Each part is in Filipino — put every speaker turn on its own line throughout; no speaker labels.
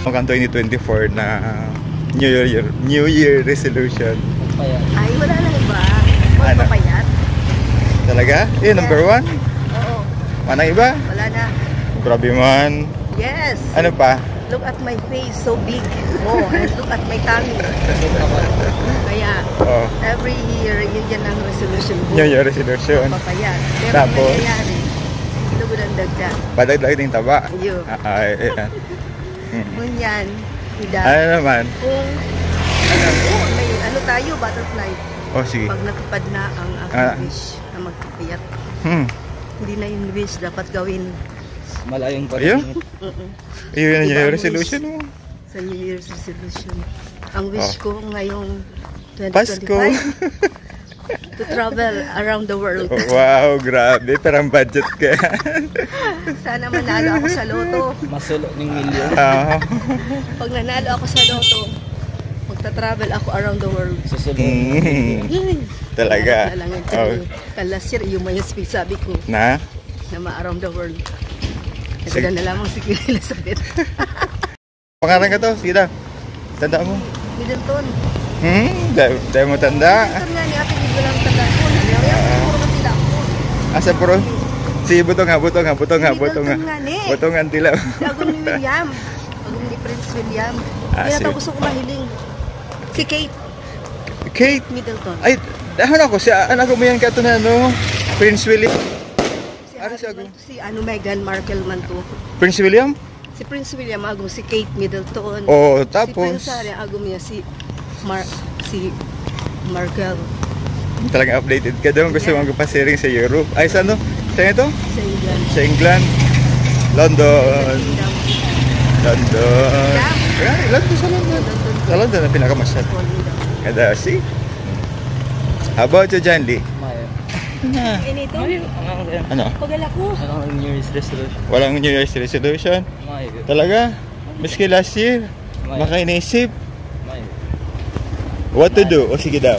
Mukhang 2024 na New Year resolution.
Ay, wala na iba.
Ano?
Magpapayat.
Talaga? Number 1?
Oo.
Manang iba?
Wala na.
Grabe man.
Yes.
Ano pa?
Look at my face, so big. Oh, and look at my tummy. Kaya, every year, yun yan ang resolution ko.
New Year resolution.
Papayat. Pero
Tapos?
ang nangyayari, lugod ang dagdag.
Padagdag din taba.
Yun.
Ayan.
Ngunyan, ida.
Ano naman?
Kung, may ano tayo, butterfly.
Sige.
Pag natupad na ang aking wish na magpapayat. Hindi na yung wish dapat gawin.
Malayong pa
rin. Ayun yung New Year resolution mo.
Sa New Year's resolution. Ang wish ko ngayong 2025
Pasko.
to travel around the world.
Wow, grabe. Parang budget ka.
Sana manalo ako sa loto.
Masulo ng milyon.
Pag nanalo ako sa loto, magta-travel ako around the world.
Susunod.
Talaga.
Last year, yung may sabi ko
Na
ma-around the world. Nagula na lamang si Kuya Elizabeth.
Pangalan ka to? Sige na. Tanda mo.
Middleton.
Dahil mo tanda.
Middleton nga ni Ate Ligo lang tanda ko. Puro kasi lang ko.
Asa puro? Si Butong nga.
Middleton nga ni.
Butongan tila.
Agong ni William. Agong ni Prince William. Kaya ito gusto ko mahiling. Si Kate.
Kate?
Middleton.
Ay, dahan ako. Si anak ko mo yan kato na ano? Prince William.
Si Meghan Markle man to.
Prince William?
Si Prince William agong si Kate Middleton.
Tapos
si Prince Harry agong niya si Markle.
Talagang updated ka daw. Gusto mong magpasiring sa Europe. Ay, saan no? Saan ito?
Sa England.
Sa England. London. London. London sa London. Sa London na pinakamasyal. Kada si? How about you, John Lee?
Ito?
Ano?
Pagala ko.
Walang New Year's resolution.
Walang New Year's resolution? Talaga? Miski last year? Baka inisip? What to do? O sige daw.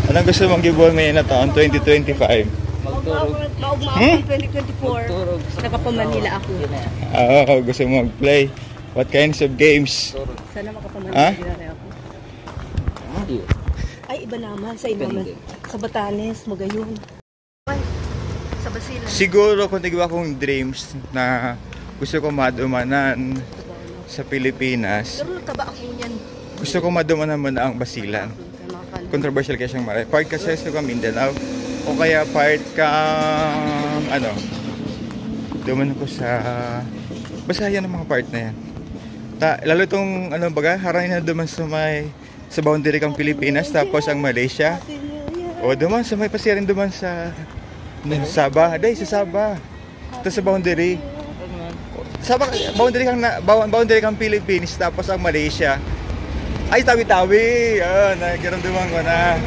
Anong gusto mong giveaway ngayon na taon? 2025?
Magturog.
Maugma 2024. Nakapamanila ako.
Gusto mo mag-play? What kinds of games?
Sana makapamanila ako.
Hindi.
Ay, iba naman. Sa iba naman. Sa Batanes, Magayon. Ay, sa Basilan.
Siguro kung tigwa kong dreams na gusto ko madumanan sa Pilipinas.
Pero nagtaba ako yan.
Gusto ko madumanan muna ang Basilan. Controversial kasi siyang maray. Part kasi sa Mindanao. O kaya part kang duman ko sa basta yan ang mga part na yan. Lalo itong harang na duman sa boundary kang Pilipinas tapos ang Malaysia. O duman sa may pasirin duman sa Sabah. Sa Sabah. Ito sa boundary. Sabah boundary kang Philippines tapos ang Malaysia. Ay tawi-tawi. Nagkaramdaman ko na.